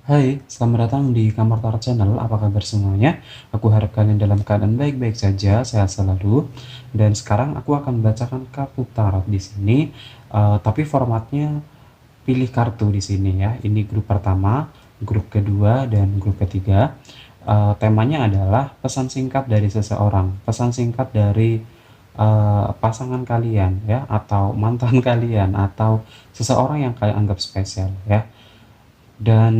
Hai, selamat datang di Kamar Tarot Channel. Apa kabar semuanya? Aku harap kalian dalam keadaan baik-baik saja, sehat selalu. Dan sekarang aku akan bacakan kartu tarot di sini. Tapi formatnya pilih kartu di sini ya. Ini grup pertama, grup kedua, dan grup ketiga. Temanya adalah pesan singkat dari seseorang, pesan singkat dari pasangan kalian ya, atau mantan kalian, atau seseorang yang kalian anggap spesial ya. Dan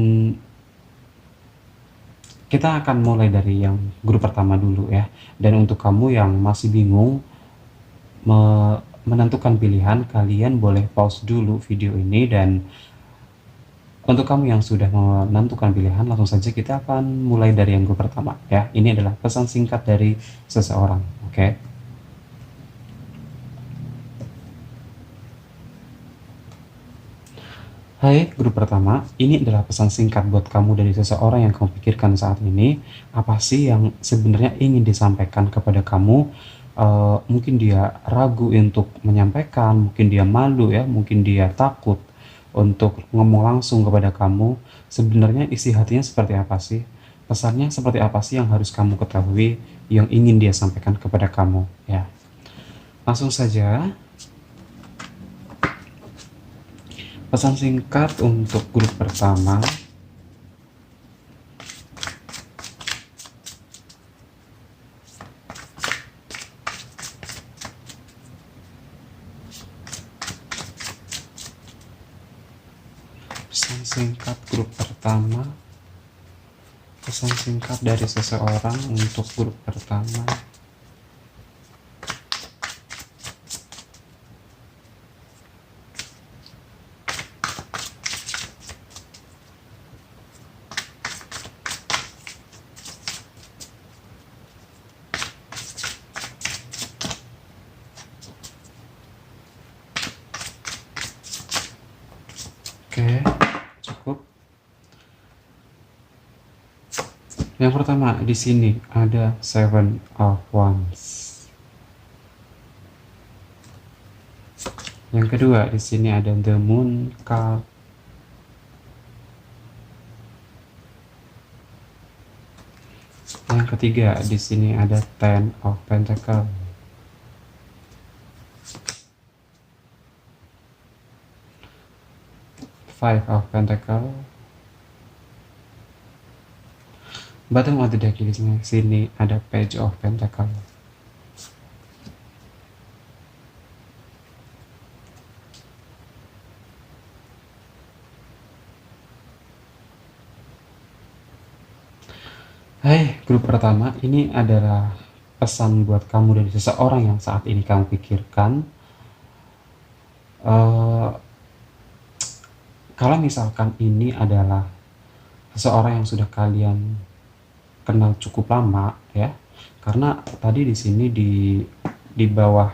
kita akan mulai dari yang grup pertama dulu ya. Dan untuk kamu yang masih bingung menentukan pilihan, kalian boleh pause dulu video ini, dan untuk kamu yang sudah menentukan pilihan, langsung saja kita akan mulai dari yang grup pertama ya. Ini adalah pesan singkat dari seseorang, oke? Hai, grup pertama, ini adalah pesan singkat buat kamu dari seseorang yang kamu pikirkan saat ini. Apa sih yang sebenarnya ingin disampaikan kepada kamu? Mungkin dia ragu untuk menyampaikan, mungkin dia malu ya, mungkin dia takut untuk ngomong langsung kepada kamu. Sebenarnya isi hatinya seperti apa sih? Pesannya seperti apa sih yang harus kamu ketahui, yang ingin dia sampaikan kepada kamu ya? Langsung saja, pesan singkat untuk grup pertama. Pesan singkat grup pertama, pesan singkat dari seseorang untuk grup pertama. Oke, cukup. Yang pertama di sini ada Seven of Wands. Yang kedua di sini ada The Moon Card. Yang ketiga di sini ada Ten of Pentacles. Five of Pentacles. Bottom of the deck di sini ada Page of Pentacles. Hai, grup pertama, ini adalah pesan buat kamu dari seseorang yang saat ini kamu pikirkan. Kalau misalkan ini adalah seseorang yang sudah kalian kenal cukup lama ya, karena tadi di sini di bawah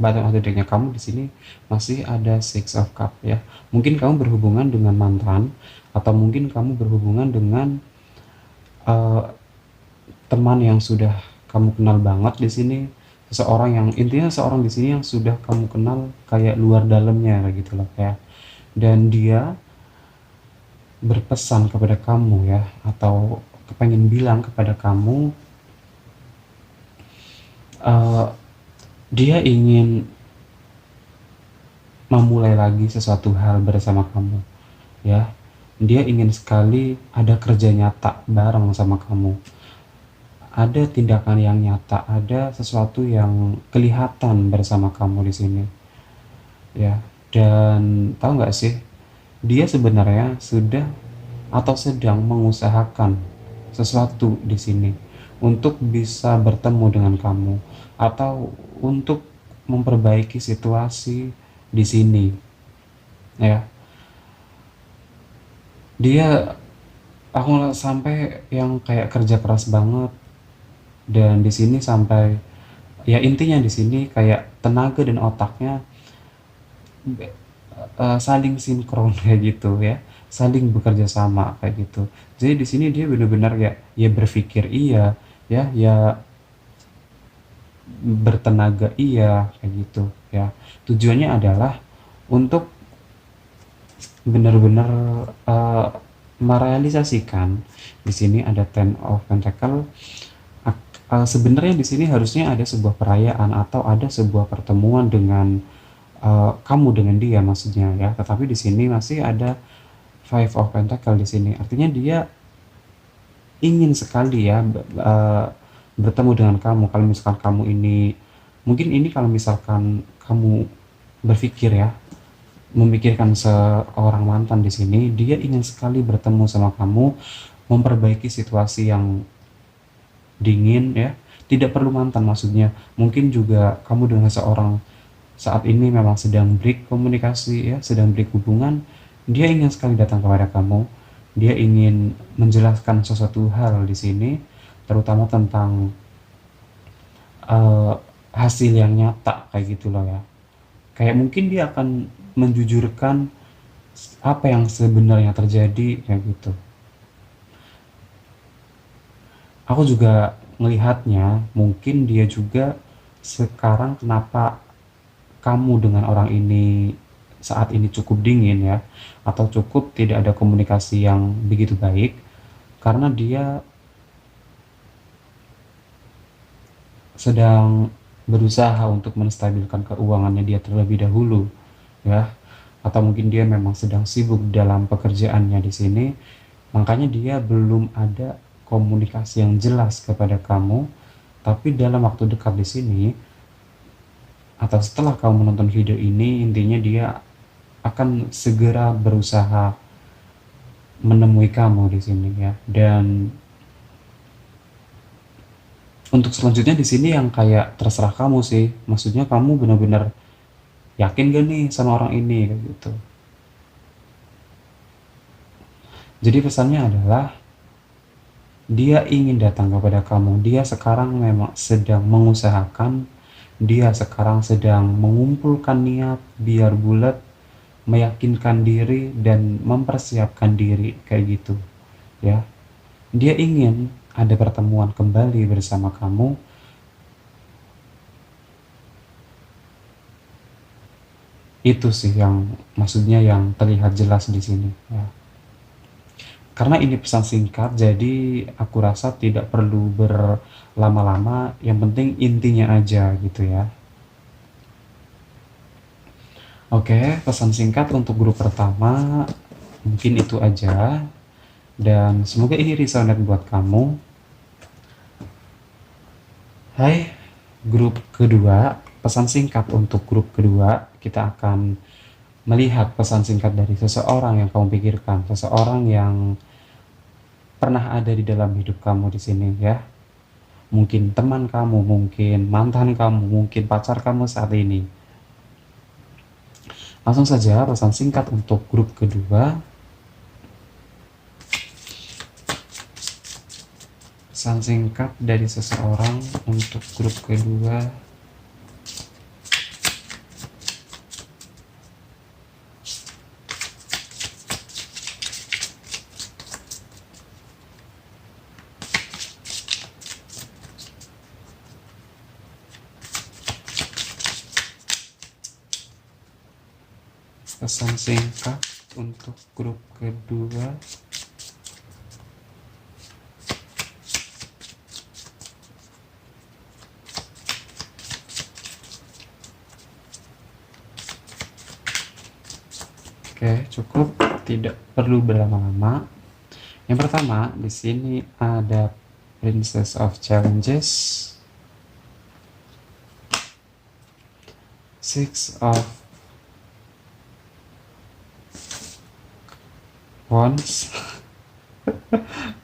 bottom of the deck-nya kamu di sini masih ada Six of Cup ya. Mungkin kamu berhubungan dengan mantan, atau mungkin kamu berhubungan dengan teman yang sudah kamu kenal banget di sini, seseorang yang intinya seorang di sini yang sudah kamu kenal kayak luar dalamnya gitu loh ya. Dan dia berpesan kepada kamu ya, atau kepengen bilang kepada kamu, dia ingin memulai lagi sesuatu hal bersama kamu ya. Dia ingin sekali ada kerja nyata bareng sama kamu, ada tindakan yang nyata, ada sesuatu yang kelihatan bersama kamu di sini ya. Dan tahu nggak sih, dia sebenarnya sudah atau sedang mengusahakan sesuatu di sini untuk bisa bertemu dengan kamu, atau untuk memperbaiki situasi di sini ya. Dia, aku sampai yang kayak kerja keras banget, dan di sini sampai ya intinya di sini kayak tenaga dan otaknya saling sinkron kayak gitu ya, saling bekerja sama kayak gitu. Jadi di sini dia benar-benar ya, ya berpikir iya, ya ya bertenaga iya kayak gitu ya. Tujuannya adalah untuk benar-benar merealisasikan di sini ada Ten of Pentacle. Sebenarnya di sini harusnya ada sebuah perayaan atau ada sebuah pertemuan dengan kamu dengan dia maksudnya ya, tetapi di sini masih ada Five of Pentacle di sini. Artinya dia ingin sekali ya bertemu dengan kamu. Kalau misalkan kamu ini mungkin ini kalau misalkan kamu berpikir ya, memikirkan seorang mantan di sini, dia ingin sekali bertemu sama kamu, memperbaiki situasi yang dingin ya. Tidak perlu mantan maksudnya. Mungkin juga kamu dengan seorang saat ini memang sedang break komunikasi ya, sedang break hubungan. Dia ingin sekali datang kepada kamu. Dia ingin menjelaskan sesuatu hal di sini, terutama tentang eh, hasil yang nyata kayak gitu loh ya. Kayak mungkin dia akan menjujurkan apa yang sebenarnya terjadi kayak gitu. Aku juga melihatnya mungkin dia juga sekarang kenapa kamu dengan orang ini saat ini cukup dingin ya, atau cukup tidak ada komunikasi yang begitu baik, karena dia sedang berusaha untuk menstabilkan keuangannya dia terlebih dahulu ya, atau mungkin dia memang sedang sibuk dalam pekerjaannya di sini, makanya dia belum ada komunikasi yang jelas kepada kamu. Tapi dalam waktu dekat di sini atau setelah kamu menonton video ini, intinya dia akan segera berusaha menemui kamu di sini ya. Dan untuk selanjutnya di sini yang kayak terserah kamu sih. Maksudnya kamu benar-benar yakin gak nih sama orang ini kayak gitu. Jadi pesannya adalah dia ingin datang kepada kamu. Dia sekarang memang sedang mengusahakan, dia sekarang sedang mengumpulkan niat biar bulat, meyakinkan diri dan mempersiapkan diri kayak gitu ya. Dia ingin ada pertemuan kembali bersama kamu. Itu sih yang maksudnya yang terlihat jelas di sini ya. Karena ini pesan singkat, jadi aku rasa tidak perlu berlama-lama, yang penting intinya aja gitu ya. Oke, pesan singkat untuk grup pertama mungkin itu aja, dan semoga ini resonate buat kamu. Hai, grup kedua, pesan singkat untuk grup kedua, kita akan melihat pesan singkat dari seseorang yang kamu pikirkan, seseorang yang pernah ada di dalam hidup kamu di sini ya. Mungkin teman kamu, mungkin mantan kamu, mungkin pacar kamu saat ini. Langsung saja pesan singkat untuk grup kedua. Pesan singkat dari seseorang untuk grup kedua. Pesan singkat untuk grup kedua. Oke, cukup, tidak perlu berlama-lama. Yang pertama, di sini ada Princess of Challenges, Six of Wands.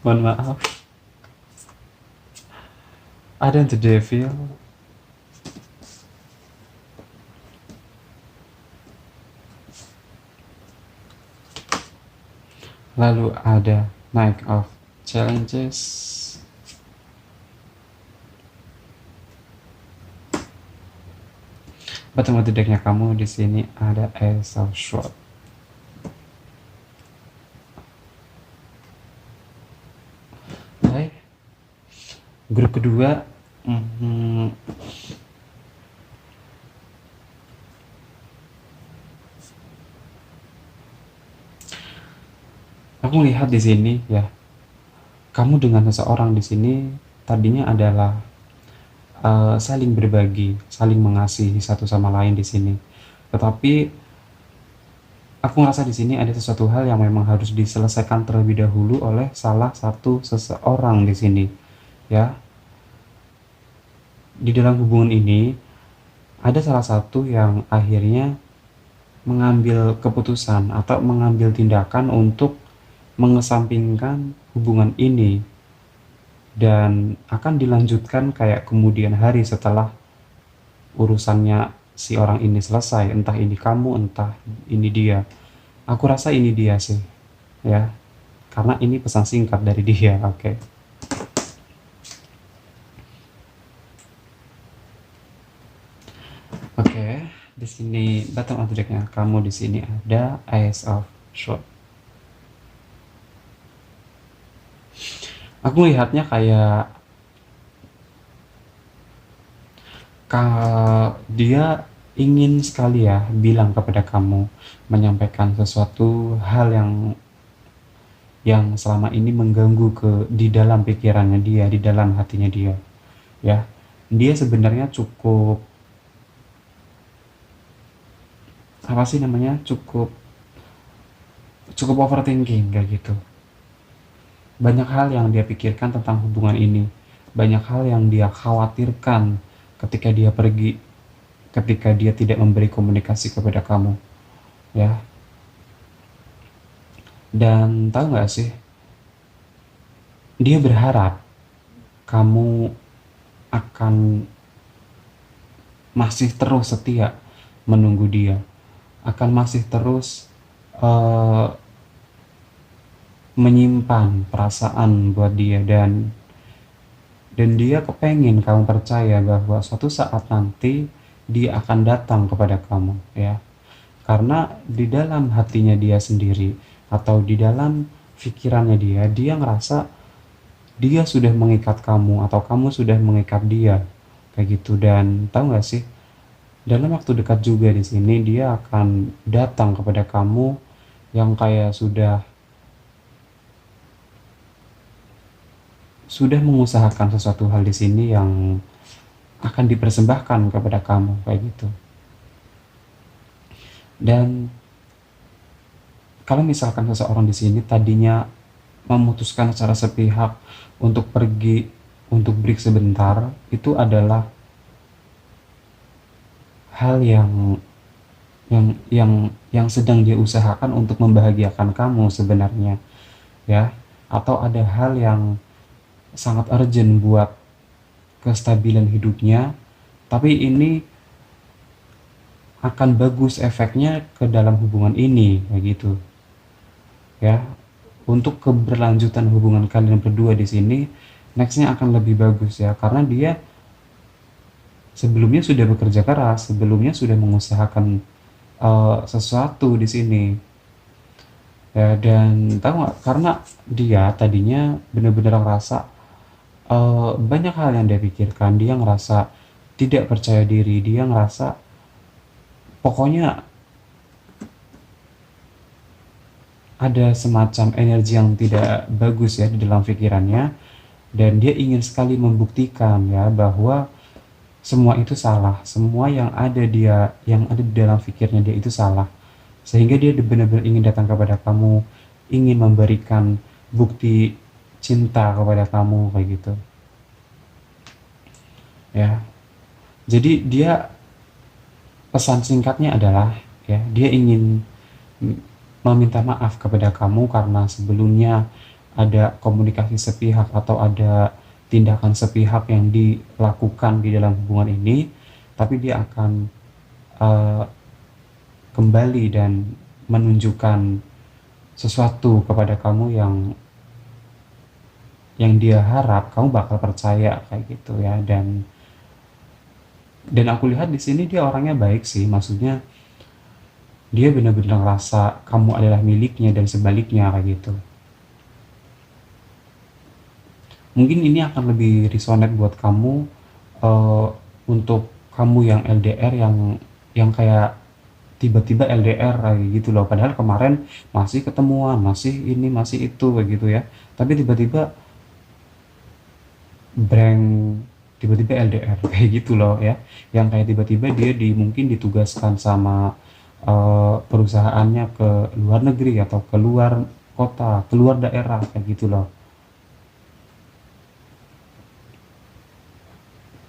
Mohon maaf. Ada The Devil. Lalu ada Knight of Challenges. Bottom of the decknya kamu di sini ada Ace of Swords. Baik. Grup kedua, Aku lihat di sini ya, kamu dengan seseorang di sini tadinya adalah saling berbagi, saling mengasihi satu sama lain di sini. Tetapi aku ngerasa di sini ada sesuatu hal yang memang harus diselesaikan terlebih dahulu oleh salah satu seseorang di sini, ya. Di dalam hubungan ini ada salah satu yang akhirnya mengambil keputusan atau mengambil tindakan untuk mengesampingkan hubungan ini dan akan dilanjutkan kayak kemudian hari setelah urusannya si orang ini selesai, entah ini kamu, entah ini dia. Aku rasa ini dia sih, ya, karena ini pesan singkat dari dia. Oke. Oke, di sini bottom of the deck-nya kamu di sini ada Ace of Swords. Aku lihatnya kayak dia ingin sekali ya bilang kepada kamu, menyampaikan sesuatu hal yang selama ini mengganggu di dalam pikirannya dia, di dalam hatinya dia, ya. Dia sebenarnya cukup, apa sih namanya, cukup cukup overthinking kayak gitu. Banyak hal yang dia pikirkan tentang hubungan ini, banyak hal yang dia khawatirkan ketika dia pergi, ketika dia tidak memberi komunikasi kepada kamu, ya. Dan tahu nggak sih, dia berharap kamu akan masih terus setia menunggu dia, akan masih terus uh, menyimpan perasaan buat dia, dan dia kepengen kamu percaya bahwa suatu saat nanti dia akan datang kepada kamu, ya. Karena di dalam hatinya dia sendiri atau di dalam pikirannya dia ngerasa dia sudah mengikat kamu atau kamu sudah mengikat dia kayak gitu. Dan tahu nggak sih, dalam waktu dekat juga di sini dia akan datang kepada kamu yang kayak sudah mengusahakan sesuatu hal di sini yang akan dipersembahkan kepada kamu kayak gitu. Dan kalau misalkan seseorang di sini tadinya memutuskan secara sepihak untuk pergi, untuk break sebentar, itu adalah hal yang sedang dia usahakan untuk membahagiakan kamu sebenarnya, ya. Atau ada hal yang sangat urgent buat kestabilan hidupnya, tapi ini akan bagus efeknya ke dalam hubungan ini kayak gitu, ya. Untuk keberlanjutan hubungan kalian berdua di sini nextnya akan lebih bagus, ya, karena dia sebelumnya sudah bekerja keras, sebelumnya sudah mengusahakan sesuatu di sini, ya. Dan tahu nggak, karena dia tadinya benar-benar ngerasa banyak hal yang dia pikirkan, dia ngerasa tidak percaya diri, dia ngerasa pokoknya ada semacam energi yang tidak bagus ya di dalam pikirannya, dan dia ingin sekali membuktikan ya bahwa semua itu salah, semua yang ada di dalam pikirnya dia itu salah, sehingga dia benar-benar ingin datang kepada kamu, ingin memberikan bukti cinta kepada kamu kayak gitu, ya. Jadi dia, pesan singkatnya adalah, ya, dia ingin meminta maaf kepada kamu karena sebelumnya ada komunikasi sepihak atau ada tindakan sepihak yang dilakukan di dalam hubungan ini, tapi dia akan uh, kembali dan menunjukkan sesuatu kepada kamu yang dia harap kamu bakal percaya kayak gitu, ya. Dan aku lihat di sini dia orangnya baik sih, maksudnya dia benar-benar ngerasa kamu adalah miliknya dan sebaliknya kayak gitu. Mungkin ini akan lebih resonate buat kamu, untuk kamu yang LDR, yang kayak tiba-tiba LDR kayak gitu loh, padahal kemarin masih ketemuan, masih ini, masih itu, kayak gitu ya. Tapi tiba-tiba breng, tiba-tiba LDR kayak gitu loh ya. Yang kayak tiba-tiba dia mungkin ditugaskan sama perusahaannya ke luar negeri atau ke luar kota, keluar daerah kayak gitu loh.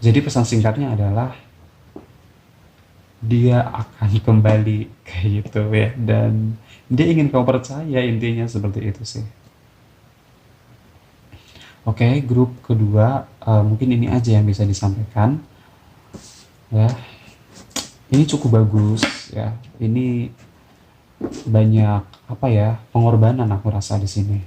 Jadi pesan singkatnya adalah dia akan kembali kayak gitu ya, dan dia ingin kau percaya, intinya seperti itu sih. Oke, grup kedua, mungkin ini aja yang bisa disampaikan ya. Ini cukup bagus ya. Ini banyak apa ya, pengorbanan aku rasa di sini.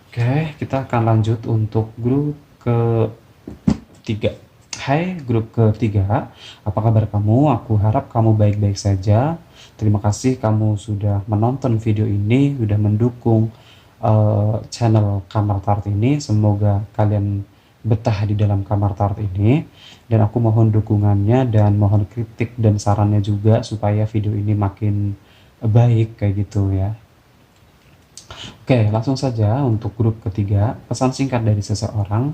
Oke, kita akan lanjut untuk grup ketiga. Hai grup ketiga, apa kabar kamu? Aku harap kamu baik-baik saja. Terima kasih kamu sudah menonton video ini, sudah mendukung channel Kamar Tart ini. Semoga kalian betah di dalam Kamar Tart ini. Dan aku mohon dukungannya dan mohon kritik dan sarannya juga supaya video ini makin baik kayak gitu ya. Oke, langsung saja untuk grup ketiga, pesan singkat dari seseorang.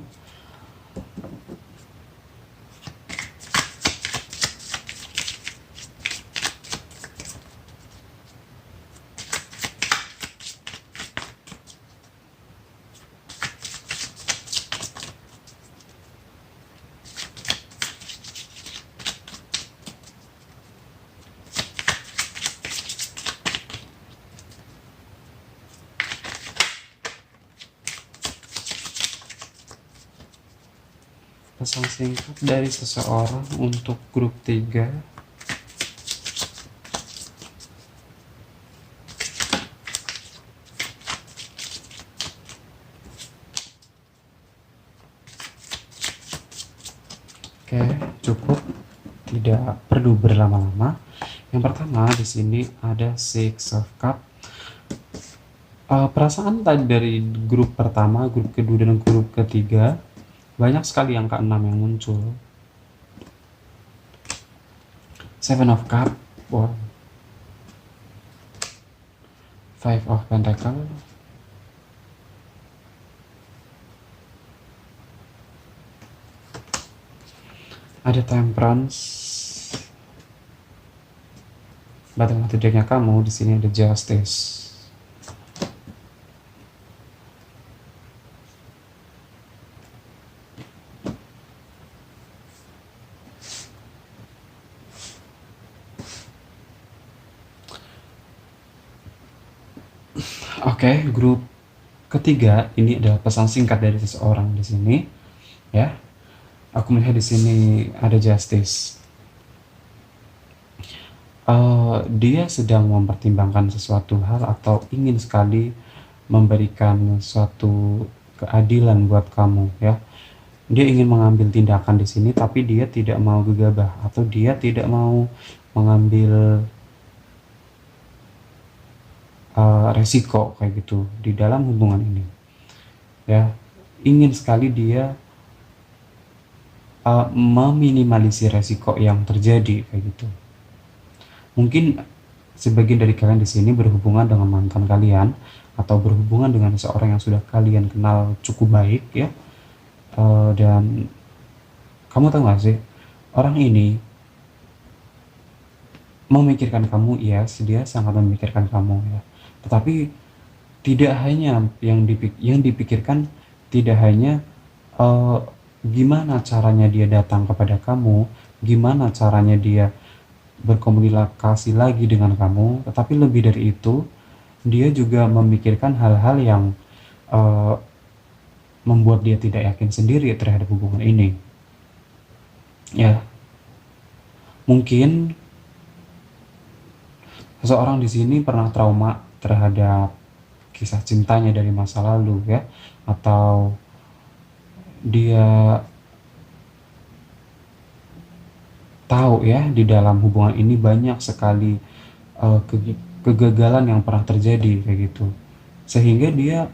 Pesan singkat dari seseorang untuk grup 3. Oke, cukup, tidak perlu berlama-lama. Yang pertama di sini ada Six of Cup. Perasaan tadi dari grup pertama, grup kedua, dan grup ketiga banyak sekali angka 6 yang muncul. Seven of Cup, wow. Five of Pentacle, ada Temperance, batang tidaknya kamu di sini ada Justice. Oke, grup ketiga ini adalah pesan singkat dari seseorang di sini ya. Aku melihat di sini ada Justice. Dia sedang mempertimbangkan sesuatu hal atau ingin sekali memberikan suatu keadilan buat kamu ya. Dia ingin mengambil tindakan di sini, tapi dia tidak mau gegabah atau dia tidak mau mengambil resiko kayak gitu di dalam hubungan ini ya. Ingin sekali dia meminimalisir resiko yang terjadi kayak gitu. Mungkin sebagian dari kalian di sini berhubungan dengan mantan kalian atau berhubungan dengan seseorang yang sudah kalian kenal cukup baik ya. Dan kamu tahu gak sih, orang ini memikirkan kamu, ya, dia sangat memikirkan kamu ya. Tetapi tidak hanya yang dipikirkan, tidak hanya gimana caranya dia datang kepada kamu, gimana caranya dia berkomunikasi lagi dengan kamu, tetapi lebih dari itu, dia juga memikirkan hal-hal yang membuat dia tidak yakin sendiri terhadap hubungan ini. Ya, mungkin seseorang di sini pernah trauma terhadap kisah cintanya dari masa lalu ya, atau dia tahu ya di dalam hubungan ini banyak sekali kegagalan yang pernah terjadi kayak gitu, sehingga dia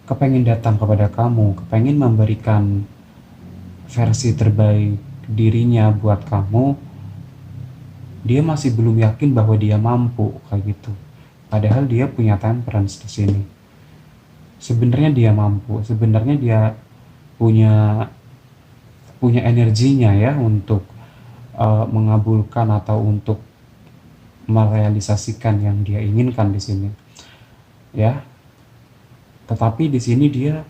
kepengen datang kepada kamu, kepengen memberikan versi terbaik dirinya buat kamu, dia masih belum yakin bahwa dia mampu kayak gitu. Padahal dia punya temperance di sini. Sebenarnya dia mampu, sebenarnya dia punya punya energinya ya untuk mengabulkan atau untuk merealisasikan yang dia inginkan di sini. Ya. Tetapi di sini dia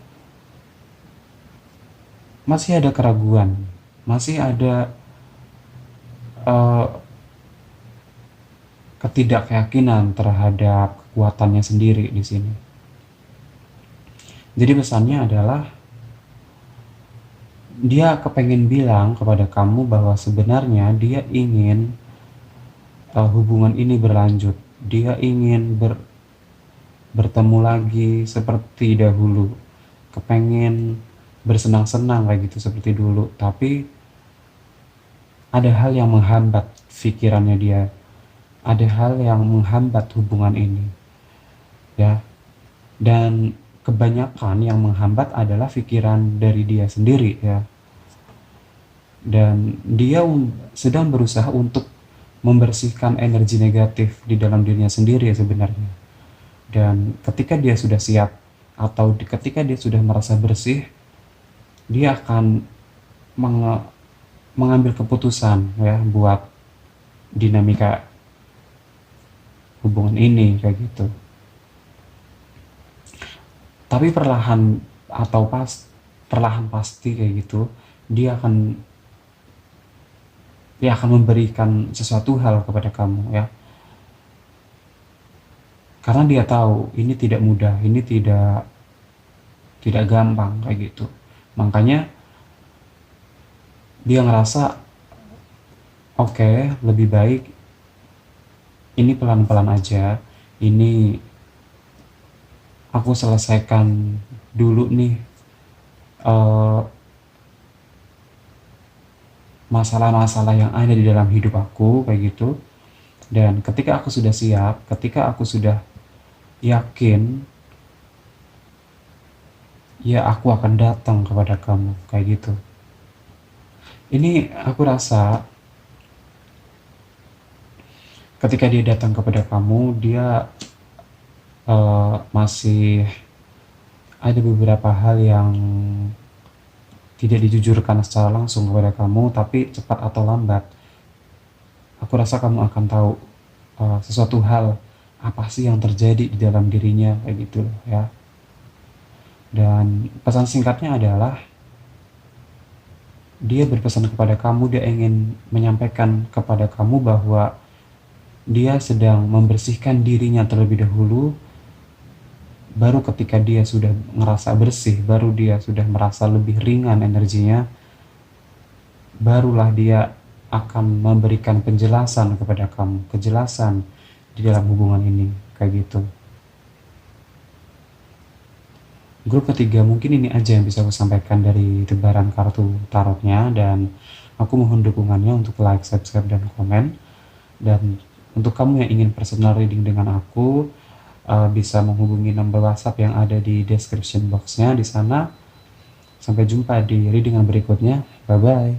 masih ada keraguan, masih ada ketidakyakinan terhadap kekuatannya sendiri di sini. Jadi pesannya adalah dia kepengen bilang kepada kamu bahwa sebenarnya dia ingin hubungan ini berlanjut. Dia ingin bertemu lagi seperti dahulu. Kepengen bersenang-senang kayak gitu seperti dulu. Tapi ada hal yang menghambat pikirannya dia. Ada hal yang menghambat hubungan ini. Ya. Dan kebanyakan yang menghambat adalah pikiran dari dia sendiri ya. Dan dia sedang berusaha untuk membersihkan energi negatif di dalam dirinya sendiri ya sebenarnya. Dan ketika dia sudah siap atau ketika dia sudah merasa bersih, dia akan mengambil keputusan ya buat dinamika hubungan ini kayak gitu. Tapi perlahan pasti kayak gitu, dia akan memberikan sesuatu hal kepada kamu ya. Karena dia tahu ini tidak mudah, ini tidak gampang kayak gitu. Makanya dia ngerasa oke, lebih baik ini pelan-pelan aja. Ini aku selesaikan dulu nih masalah-masalah yang ada di dalam hidup aku kayak gitu. Dan ketika aku sudah siap, ketika aku sudah yakin, ya aku akan datang kepada kamu kayak gitu. Ini aku rasa ketika dia datang kepada kamu, dia masih ada beberapa hal yang tidak dijujurkan secara langsung kepada kamu, tapi cepat atau lambat aku rasa kamu akan tahu sesuatu hal apa sih yang terjadi di dalam dirinya kayak gitu ya. Dan pesan singkatnya adalah dia berpesan kepada kamu, dia ingin menyampaikan kepada kamu bahwa dia sedang membersihkan dirinya terlebih dahulu. Baru ketika dia sudah ngerasa bersih, baru dia sudah merasa lebih ringan energinya, barulah dia akan memberikan penjelasan kepada kamu, kejelasan di dalam hubungan ini kayak gitu. Grup ketiga mungkin ini aja yang bisa aku sampaikan dari tebaran kartu tarotnya, dan aku mohon dukungannya untuk like, subscribe, dan komen. Dan untuk kamu yang ingin personal reading dengan aku, bisa menghubungi nomor WhatsApp yang ada di description box-nya di sana. Sampai jumpa di readingan berikutnya. Bye bye.